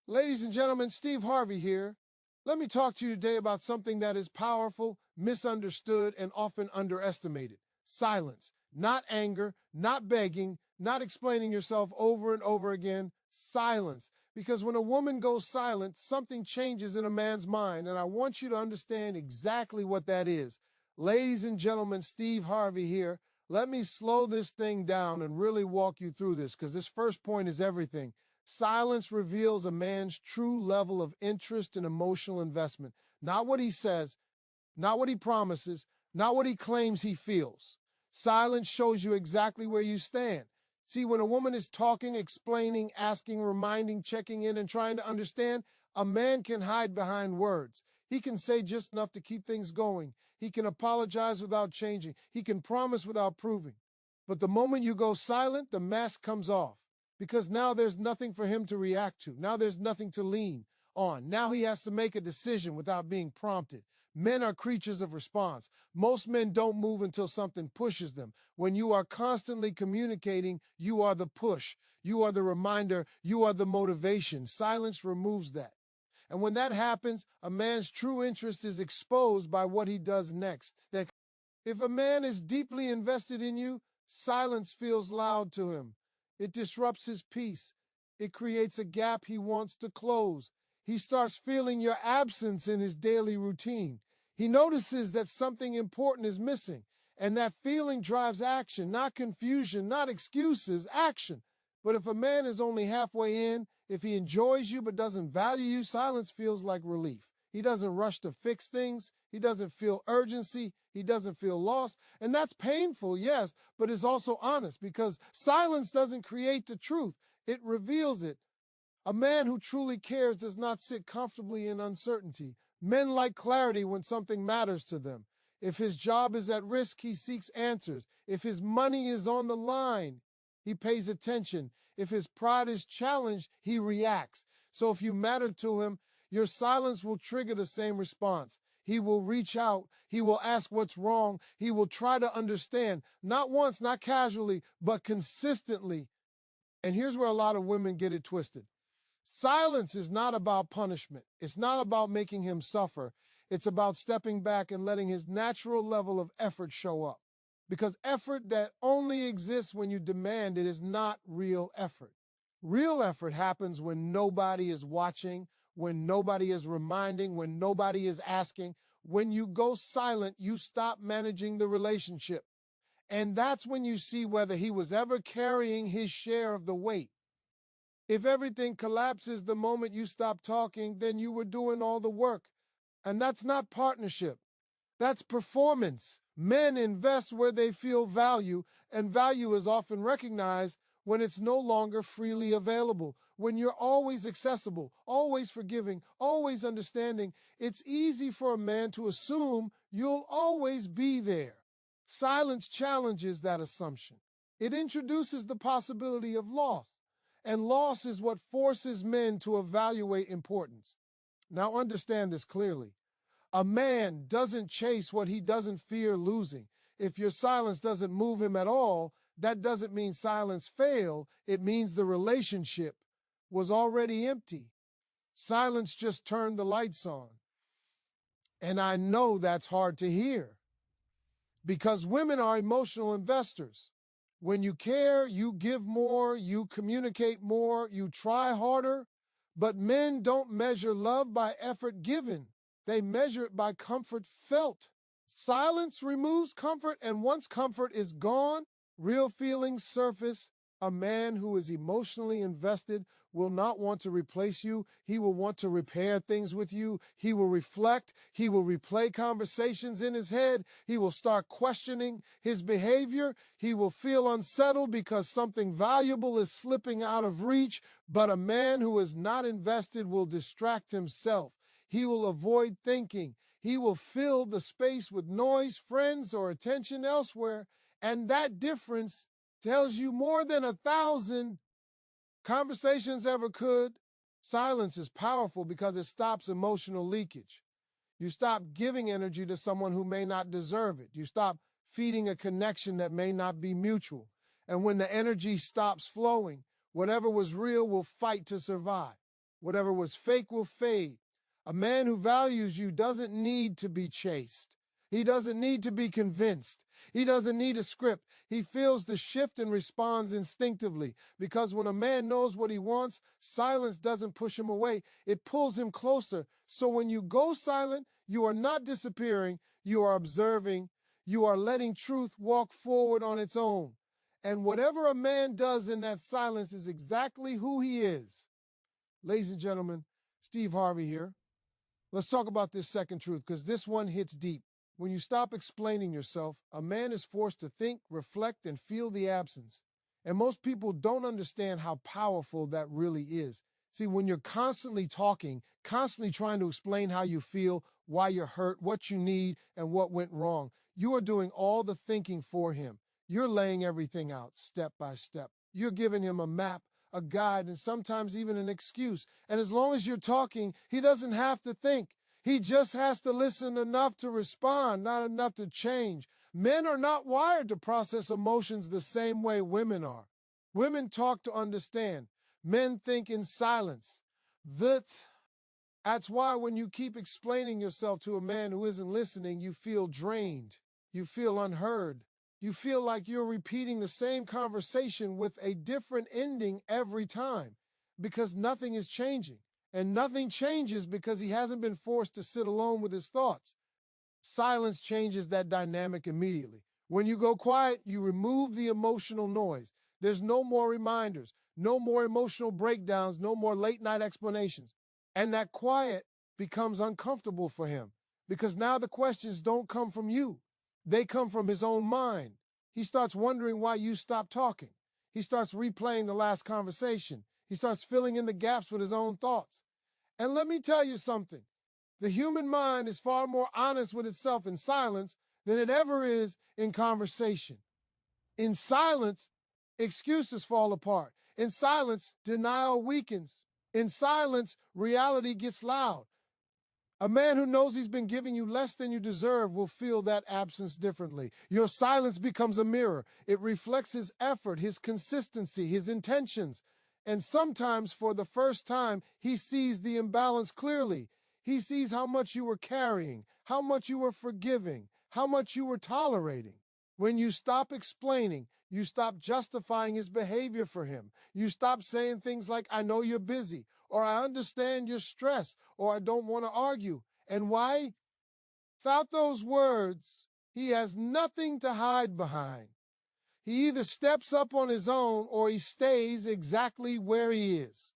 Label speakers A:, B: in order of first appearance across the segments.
A: Ladies and gentlemen, Steve Harvey here. Let me talk to you today about something that is powerful, misunderstood, and often underestimated. Silence. Not anger, not begging, not explaining yourself over and over again. Silence. Because when a woman goes silent, something changes in a man's mind, and I want you to understand exactly what that is. Ladies and gentlemen, Steve Harvey here. Let me slow this thing down and really walk you through this, because this first point is everything. Silence reveals a man's true level of interest and emotional investment. Not what he says, not what he promises, not what he claims he feels. Silence shows you exactly where you stand. See, when a woman is talking, explaining, asking, reminding, checking in, and trying to understand, a man can hide behind words. He can say just enough to keep things going. He can apologize without changing. He can promise without proving. But the moment you go silent, the mask comes off. Because now there's nothing for him to react to. Now there's nothing to lean on. Now he has to make a decision without being prompted. Men are creatures of response. Most men don't move until something pushes them. When you are constantly communicating, you are the push. You are the reminder. You are the motivation. Silence removes that. And when that happens, a man's true interest is exposed by what he does next. If a man is deeply invested in you, silence feels loud to him. It disrupts his peace. It creates a gap he wants to close. He starts feeling your absence in his daily routine. He notices that something important is missing, and that feeling drives action, not confusion, not excuses, action. But if a man is only halfway in, if he enjoys you but doesn't value you, silence feels like relief. He doesn't rush to fix things. He doesn't feel urgency. He doesn't feel loss. And that's painful, yes, but it's also honest, because silence doesn't create the truth. It reveals it. A man who truly cares does not sit comfortably in uncertainty. Men like clarity when something matters to them. If his job is at risk, he seeks answers. If his money is on the line, he pays attention. If his pride is challenged, he reacts. So if you matter to him, your silence will trigger the same response. He will reach out. He will ask what's wrong. He will try to understand, not once, not casually, but consistently. And here's where a lot of women get it twisted. Silence is not about punishment. It's not about making him suffer. It's about stepping back and letting his natural level of effort show up. Because effort that only exists when you demand it is not real effort. Real effort happens when nobody is watching, when nobody is reminding, when nobody is asking. When you go silent, you stop managing the relationship. And that's when you see whether he was ever carrying his share of the weight. If everything collapses the moment you stop talking, then you were doing all the work. And that's not partnership. That's performance. Men invest where they feel value, and value is often recognized when it's no longer freely available. When you're always accessible, always forgiving, always understanding, it's easy for a man to assume you'll always be there. Silence challenges that assumption. It introduces the possibility of loss, and loss is what forces men to evaluate importance. Now understand this clearly. A man doesn't chase what he doesn't fear losing. If your silence doesn't move him at all, that doesn't mean silence failed. It means the relationship was already empty. Silence just turned the lights on. And I know that's hard to hear, because women are emotional investors. When you care, you give more, you communicate more, you try harder. But men don't measure love by effort given. They measure it by comfort felt. Silence removes comfort, and once comfort is gone, real feelings surface. A man who is emotionally invested will not want to replace you. He will want to repair things with you. He will reflect. He will replay conversations in his head. He will start questioning his behavior. He will feel unsettled because something valuable is slipping out of reach. But a man who is not invested will distract himself. He will avoid thinking. He will fill the space with noise, friends, or attention elsewhere. And that difference tells you more than 1,000 conversations ever could. Silence is powerful because it stops emotional leakage. You stop giving energy to someone who may not deserve it. You stop feeding a connection that may not be mutual. And when the energy stops flowing, whatever was real will fight to survive. Whatever was fake will fade. A man who values you doesn't need to be chased. He doesn't need to be convinced. He doesn't need a script. He feels the shift and responds instinctively. Because when a man knows what he wants, silence doesn't push him away. It pulls him closer. So when you go silent, you are not disappearing. You are observing. You are letting truth walk forward on its own. And whatever a man does in that silence is exactly who he is. Ladies and gentlemen, Steve Harvey here. Let's talk about this second truth, because this one hits deep. When you stop explaining yourself, a man is forced to think, reflect, and feel the absence. And most people don't understand how powerful that really is. See, when you're constantly talking, constantly trying to explain how you feel, why you're hurt, what you need, and what went wrong, you are doing all the thinking for him. You're laying everything out step by step. You're giving him a map, a guide, and sometimes even an excuse. And as long as you're talking, he doesn't have to think. He just has to listen enough to respond, not enough to change. Men are not wired to process emotions the same way women are. Women talk to understand. Men think in silence. That's why when you keep explaining yourself to a man who isn't listening, you feel drained. You feel unheard. You feel like you're repeating the same conversation with a different ending every time, because nothing is changing. And nothing changes because he hasn't been forced to sit alone with his thoughts. Silence changes that dynamic immediately. When you go quiet, you remove the emotional noise. There's no more reminders, no more emotional breakdowns, no more late-night explanations. And that quiet becomes uncomfortable for him, because now the questions don't come from you. They come from his own mind. He starts wondering why you stopped talking. He starts replaying the last conversation. He starts filling in the gaps with his own thoughts. And let me tell you something. The human mind is far more honest with itself in silence than it ever is in conversation. In silence, excuses fall apart. In silence, denial weakens. In silence, reality gets loud. A man who knows he's been giving you less than you deserve will feel that absence differently. Your silence becomes a mirror. It reflects his effort, his consistency, his intentions. And sometimes, for the first time, he sees the imbalance clearly. He sees how much you were carrying, how much you were forgiving, how much you were tolerating. When you stop explaining, you stop justifying his behavior for him. You stop saying things like, I know you're busy, or I understand your stress, or I don't want to argue. And why? Without those words, he has nothing to hide behind. He either steps up on his own or he stays exactly where he is.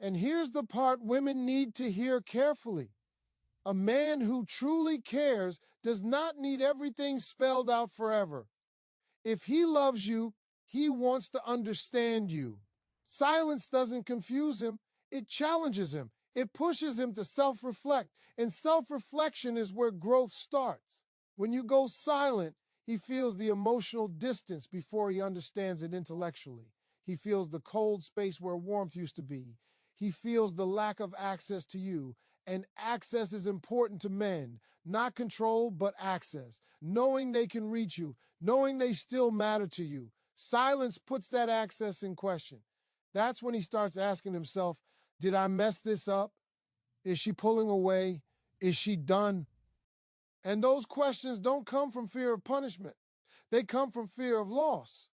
A: And here's the part women need to hear carefully. A man who truly cares does not need everything spelled out forever. If he loves you, he wants to understand you. Silence doesn't confuse him. It challenges him. It pushes him to self-reflect. And self-reflection is where growth starts. When you go silent, he feels the emotional distance before he understands it intellectually. He feels the cold space where warmth used to be. He feels the lack of access to you. And access is important to men. Not control, but access. Knowing they can reach you. Knowing they still matter to you. Silence puts that access in question. That's when he starts asking himself, did I mess this up? Is she pulling away? Is she done? And those questions don't come from fear of punishment. They come from fear of loss.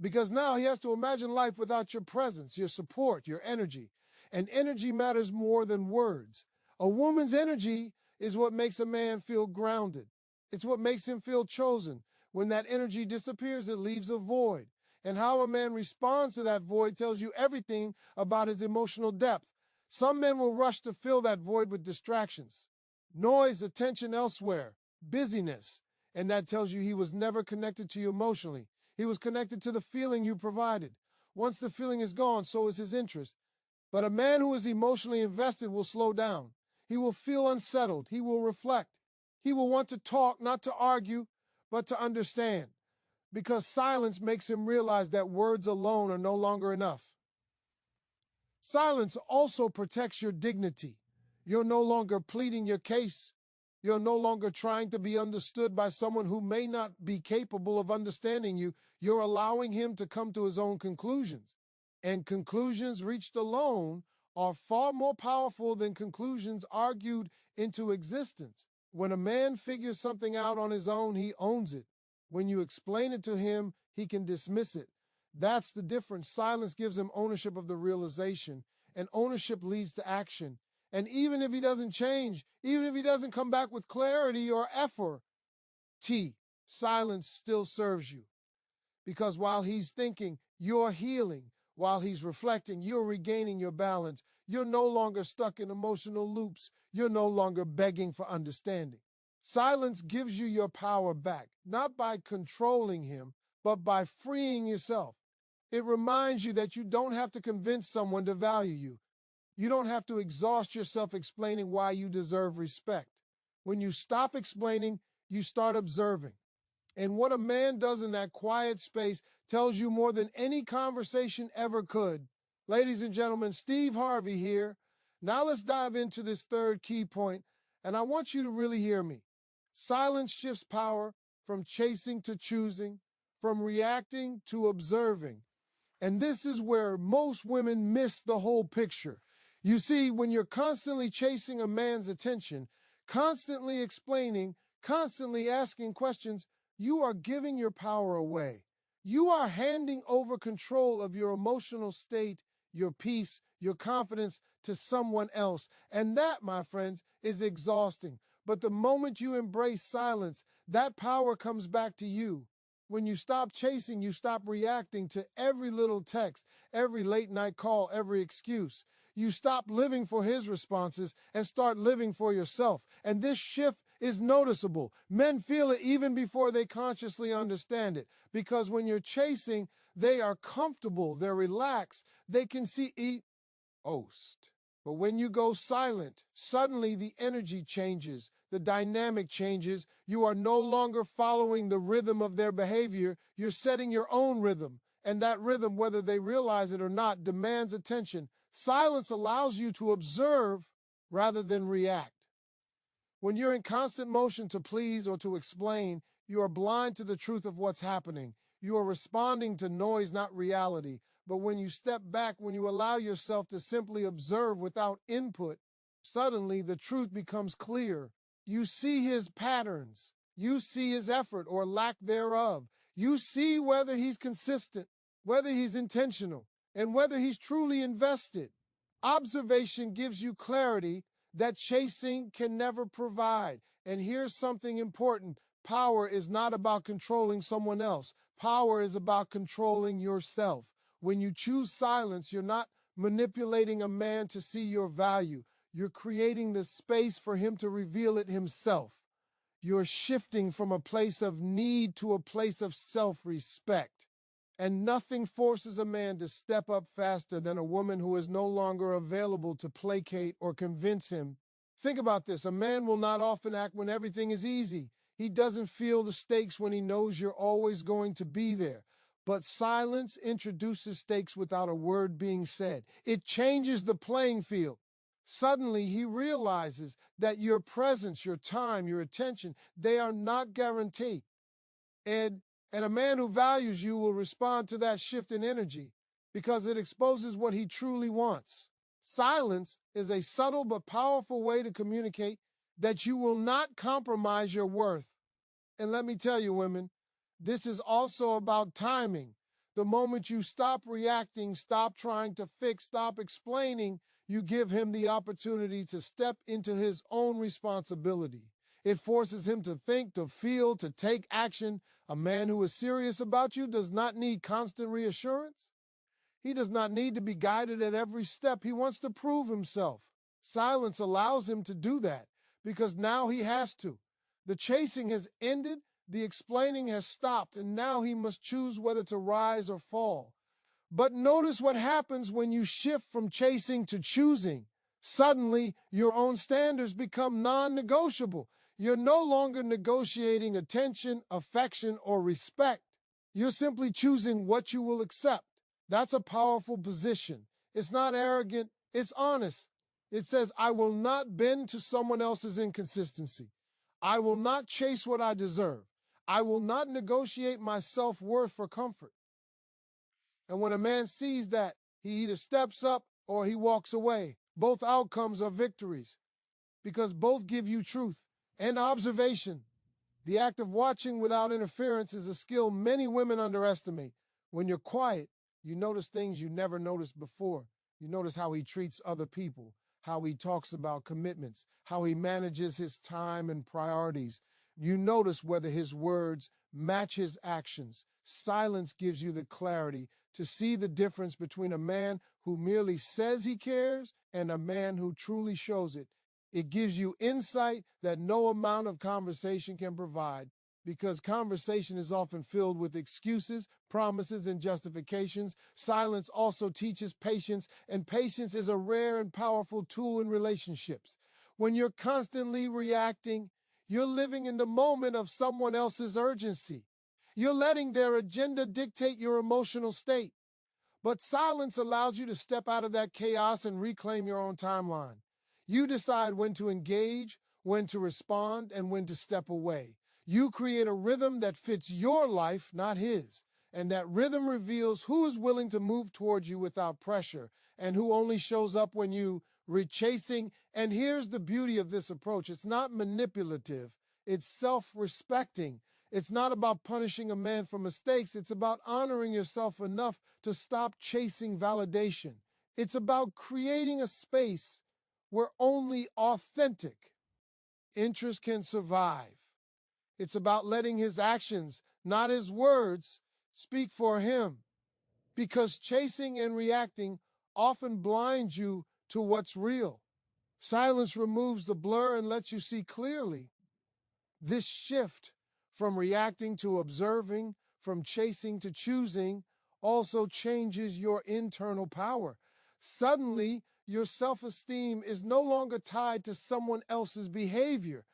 A: Because now he has to imagine life without your presence, your support, your energy. And energy matters more than words. A woman's energy is what makes a man feel grounded. It's what makes him feel chosen. When that energy disappears, it leaves a void. And how a man responds to that void tells you everything about his emotional depth. Some men will rush to fill that void with distractions, noise, attention elsewhere, busyness. And that tells you he was never connected to you emotionally. He was connected to the feeling you provided. Once the feeling is gone, so is his interest. But a man who is emotionally invested will slow down. He will feel unsettled. He will reflect. He will want to talk, not to argue, but to understand. Because silence makes him realize that words alone are no longer enough. Silence also protects your dignity. You're no longer pleading your case. You're no longer trying to be understood by someone who may not be capable of understanding you. You're allowing him to come to his own conclusions. And conclusions reached alone are far more powerful than conclusions argued into existence. When a man figures something out on his own, he owns it. When you explain it to him, he can dismiss it. That's the difference. Silence gives him ownership of the realization, and ownership leads to action. And even if he doesn't change, even if he doesn't come back with clarity or effort, silence still serves you. Because while he's thinking, you're healing. While he's reflecting, you're regaining your balance. You're no longer stuck in emotional loops. You're no longer begging for understanding. Silence gives you your power back, not by controlling him, but by freeing yourself. It reminds you that you don't have to convince someone to value you. You don't have to exhaust yourself explaining why you deserve respect. When you stop explaining, you start observing. And what a man does in that quiet space tells you more than any conversation ever could. Ladies and gentlemen, Steve Harvey here. Now let's dive into this third key point, and I want you to really hear me. Silence shifts power from chasing to choosing, from reacting to observing. And this is where most women miss the whole picture. You see, when you're constantly chasing a man's attention, constantly explaining, constantly asking questions, you are giving your power away. You are handing over control of your emotional state, your peace, your confidence to someone else. And that, my friends, is exhausting. But the moment you embrace silence, that power comes back to you. When you stop chasing, you stop reacting to every little text, every late night call, every excuse. You stop living for his responses and start living for yourself. And this shift is noticeable. Men feel it even before they consciously understand it. Because when you're chasing, they are comfortable, they're relaxed, they can see oast. But when you go silent, suddenly the energy changes, the dynamic changes. You are no longer following the rhythm of their behavior. You're setting your own rhythm. And that rhythm, whether they realize it or not, demands attention. Silence allows you to observe rather than react. When you're in constant motion to please or to explain, you are blind to the truth of what's happening. You are responding to noise, not reality. But when you step back, when you allow yourself to simply observe without input, suddenly the truth becomes clear. You see his patterns. You see his effort or lack thereof. You see whether he's consistent, whether he's intentional, and whether he's truly invested. Observation gives you clarity that chasing can never provide. And here's something important. Power is not about controlling someone else. Power is about controlling yourself. When you choose silence, you're not manipulating a man to see your value. You're creating the space for him to reveal it himself. You're shifting from a place of need to a place of self-respect. And nothing forces a man to step up faster than a woman who is no longer available to placate or convince him. Think about this. A man will not often act when everything is easy. He doesn't feel the stakes when he knows you're always going to be there. But silence introduces stakes without a word being said. It changes the playing field. Suddenly, he realizes that your presence, your time, your attention, they are not guaranteed. And a man who values you will respond to that shift in energy because it exposes what he truly wants. Silence is a subtle but powerful way to communicate that you will not compromise your worth. And let me tell you, women, this is also about timing. The moment you stop reacting, stop trying to fix, stop explaining, you give him the opportunity to step into his own responsibility. It forces him to think, to feel, to take action. A man who is serious about you does not need constant reassurance. He does not need to be guided at every step. He wants to prove himself. Silence allows him to do that because now he has to. The chasing has ended, the explaining has stopped, and now he must choose whether to rise or fall. But notice what happens when you shift from chasing to choosing. Suddenly, your own standards become non-negotiable. You're no longer negotiating attention, affection, or respect. You're simply choosing what you will accept. That's a powerful position. It's not arrogant, it's honest. It says, I will not bend to someone else's inconsistency. I will not chase what I deserve. I will not negotiate my self-worth for comfort. And when a man sees that, he either steps up or he walks away. Both outcomes are victories because both give you truth and observation. The act of watching without interference is a skill many women underestimate. When you're quiet, you notice things you never noticed before. You notice how he treats other people, how he talks about commitments, how he manages his time and priorities. You notice whether his words match his actions. Silence gives you the clarity to see the difference between a man who merely says he cares and a man who truly shows it. It gives you insight that no amount of conversation can provide, because conversation is often filled with excuses, promises, and justifications. Silence also teaches patience, and patience is a rare and powerful tool in relationships. When you're constantly reacting, you're living in the moment of someone else's urgency. You're letting their agenda dictate your emotional state. But silence allows you to step out of that chaos and reclaim your own timeline. You decide when to engage, when to respond, and when to step away. You create a rhythm that fits your life, not his. And that rhythm reveals who is willing to move towards you without pressure and who only shows up when you rechasing. And here's the beauty of this approach. It's not manipulative. It's self-respecting. It's not about punishing a man for mistakes. It's about honoring yourself enough to stop chasing validation. It's about creating a space where only authentic interest can survive. It's about letting his actions, not his words, speak for him. Because chasing and reacting often blinds you to what's real. Silence removes the blur and lets you see clearly. This shift from reacting to observing, from chasing to choosing, also changes your internal power. Suddenly, your self-esteem is no longer tied to someone else's behavior.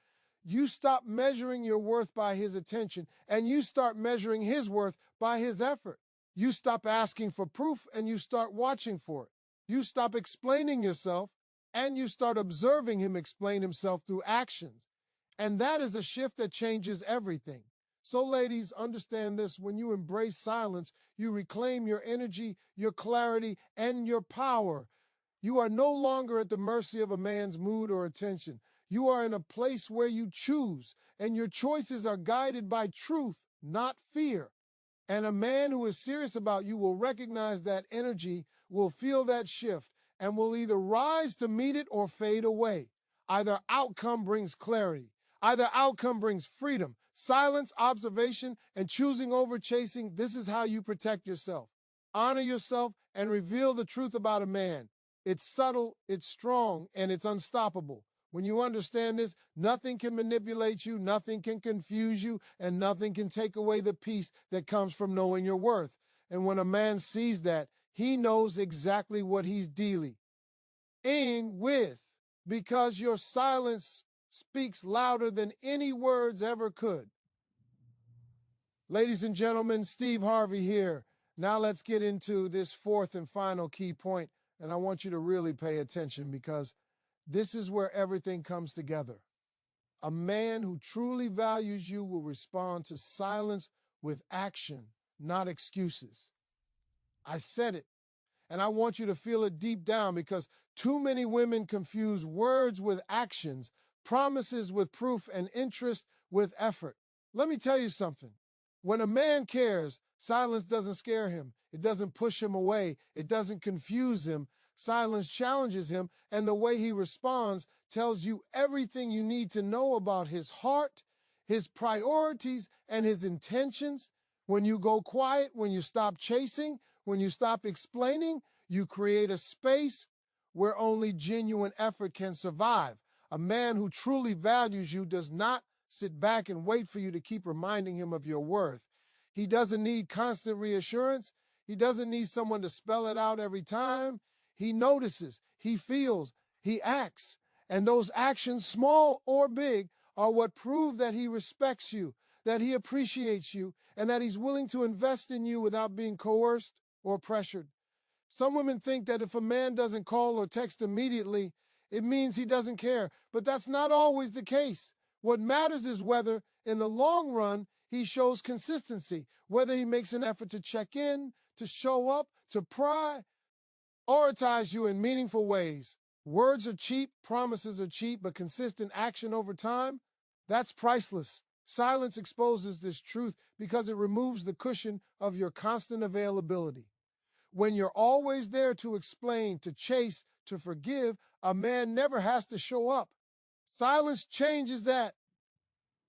A: You stop measuring your worth by his attention, and you start measuring his worth by his effort. You stop asking for proof, and you start watching for it. You stop explaining yourself, and you start observing him explain himself through actions. And that is a shift that changes everything. So, ladies, understand this. When you embrace silence, you reclaim your energy, your clarity, and your power. You are no longer at the mercy of a man's mood or attention. You are in a place where you choose, and your choices are guided by truth, not fear. And a man who is serious about you will recognize that energy, will feel that shift, and will either rise to meet it or fade away. Either outcome brings clarity. Either outcome brings freedom. Silence, observation, and choosing over chasing. This is how you protect yourself. Honor yourself and reveal the truth about a man. It's subtle, it's strong, and it's unstoppable. When you understand this, nothing can manipulate you, nothing can confuse you, and nothing can take away the peace that comes from knowing your worth. And when a man sees that, he knows exactly what he's dealing with, because your silence speaks louder than any words ever could. Ladies and gentlemen, Steve Harvey here. Now let's get into this fourth and final key point, and I want you to really pay attention because this is where everything comes together. A man who truly values you will respond to silence with action, not excuses. I said it, and I want you to feel it deep down because too many women confuse words with actions, promises with proof, and interest with effort. Let me tell you something. When a man cares, silence doesn't scare him. It doesn't push him away. It doesn't confuse him. Silence challenges him, and the way he responds tells you everything you need to know about his heart, his priorities, and his intentions. When you go quiet, when you stop chasing, when you stop explaining, you create a space where only genuine effort can survive. A man who truly values you does not sit back and wait for you to keep reminding him of your worth. He doesn't need constant reassurance. He doesn't need someone to spell it out every time. He notices, he feels, he acts. And those actions, small or big, are what prove that he respects you, that he appreciates you, and that he's willing to invest in you without being coerced or pressured. Some women think that if a man doesn't call or text immediately, it means he doesn't care. But that's not always the case. What matters is whether, in the long run, he shows consistency, whether he makes an effort to check in, to show up, to pry, prioritize you in meaningful ways. Words are cheap, promises are cheap, but consistent action over time, that's priceless. Silence exposes this truth because it removes the cushion of your constant availability. When you're always there to explain, to chase, to forgive, a man never has to show up. Silence changes that.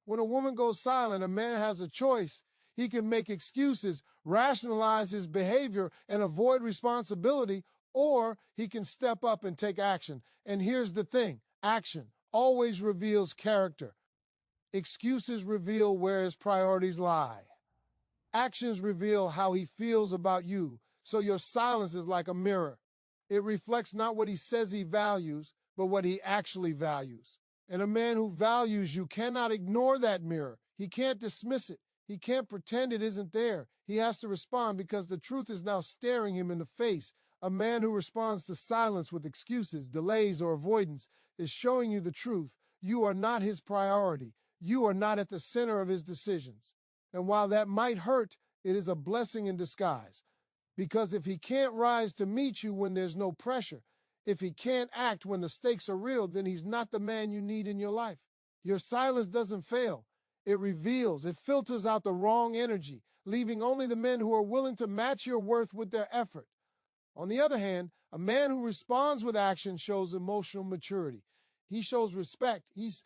A: When a woman goes silent, a man has a choice. He can make excuses, rationalize his behavior, and avoid responsibility, or he can step up and take action. And here's the thing, action always reveals character. Excuses reveal where his priorities lie. Actions reveal how he feels about you, so your silence is like a mirror. It reflects not what he says he values, but what he actually values. And a man who values you cannot ignore that mirror. He can't dismiss it. He can't pretend it isn't there. He has to respond because the truth is now staring him in the face. A man who responds to silence with excuses, delays, or avoidance is showing you the truth. You are not his priority. You are not at the center of his decisions. And while that might hurt, it is a blessing in disguise. Because if he can't rise to meet you when there's no pressure, if he can't act when the stakes are real, then he's not the man you need in your life. Your silence doesn't fail. It reveals, it filters out the wrong energy, leaving only the men who are willing to match your worth with their effort. On the other hand, a man who responds with action shows emotional maturity. He shows respect. He's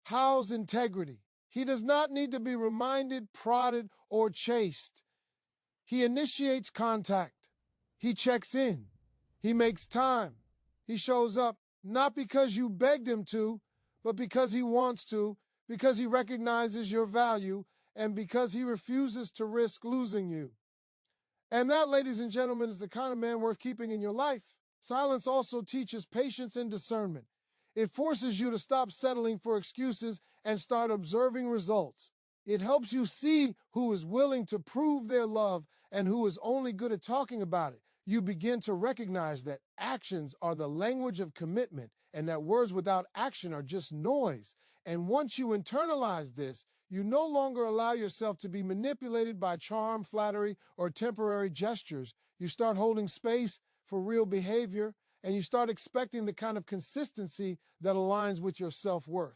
A: housed integrity. He does not need to be reminded, prodded, or chased. He initiates contact. He checks in. He makes time. He shows up not because you begged him to, but because he wants to, because he recognizes your value, and because he refuses to risk losing you. And that, ladies and gentlemen, is the kind of man worth keeping in your life. Silence also teaches patience and discernment. It forces you to stop settling for excuses and start observing results. It helps you see who is willing to prove their love and who is only good at talking about it. You begin to recognize that actions are the language of commitment and that words without action are just noise. And once you internalize this, you no longer allow yourself to be manipulated by charm, flattery, or temporary gestures. You start holding space for real behavior, and you start expecting the kind of consistency that aligns with your self-worth.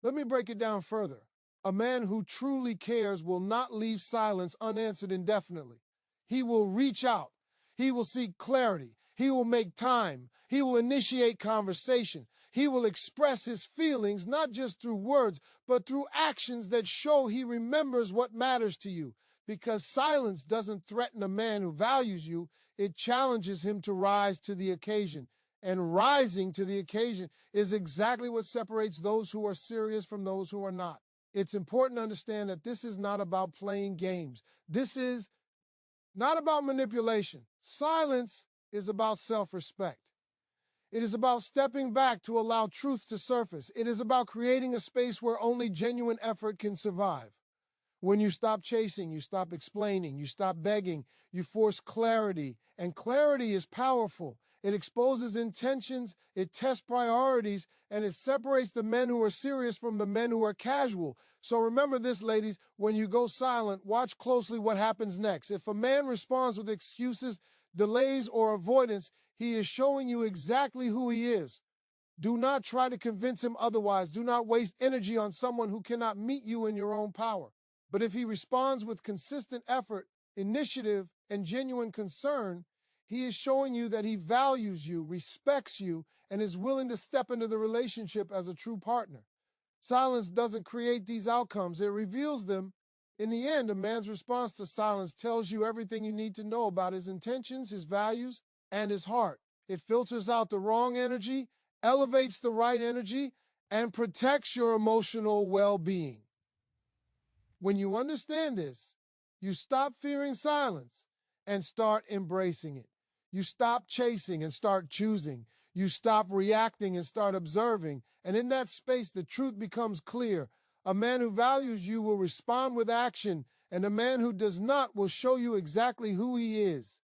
A: Let me break it down further. A man who truly cares will not leave silence unanswered indefinitely. He will reach out. He will seek clarity. He will make time. He will initiate conversation. He will express his feelings not just through words, but through actions that show he remembers what matters to you. Because silence doesn't threaten a man who values you, it challenges him to rise to the occasion. And rising to the occasion is exactly what separates those who are serious from those who are not. It's important to understand that this is not about playing games. This is not about manipulation. Silence is about self-respect. It is about stepping back to allow truth to surface. It is about creating a space where only genuine effort can survive. When you stop chasing, you stop explaining, you stop begging, you force clarity. And clarity is powerful. It exposes intentions, it tests priorities, and it separates the men who are serious from the men who are casual. So remember this, ladies, when you go silent, watch closely what happens next. If a man responds with excuses, delays, or avoidance, he is showing you exactly who he is. Do not try to convince him otherwise. Do not waste energy on someone who cannot meet you in your own power. But if he responds with consistent effort, initiative, and genuine concern, he is showing you that he values you, respects you, and is willing to step into the relationship as a true partner. Silence doesn't create these outcomes, it reveals them. In the end, a man's response to silence tells you everything you need to know about his intentions, his values, and his heart. It filters out the wrong energy, elevates the right energy, and protects your emotional well-being. When you understand this, you stop fearing silence and start embracing it. You stop chasing and start choosing. You stop reacting and start observing. And in that space, the truth becomes clear. A man who values you will respond with action, and a man who does not will show you exactly who he is.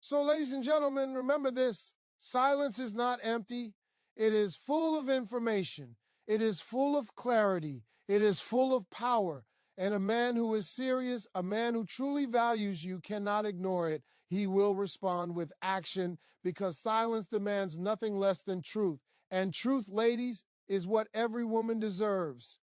A: So, ladies and gentlemen, remember this. Silence is not empty. It is full of information. It is full of clarity. It is full of power. And a man who is serious, a man who truly values you cannot ignore it. he will respond with action because silence demands nothing less than truth. And truth, ladies, is what every woman deserves.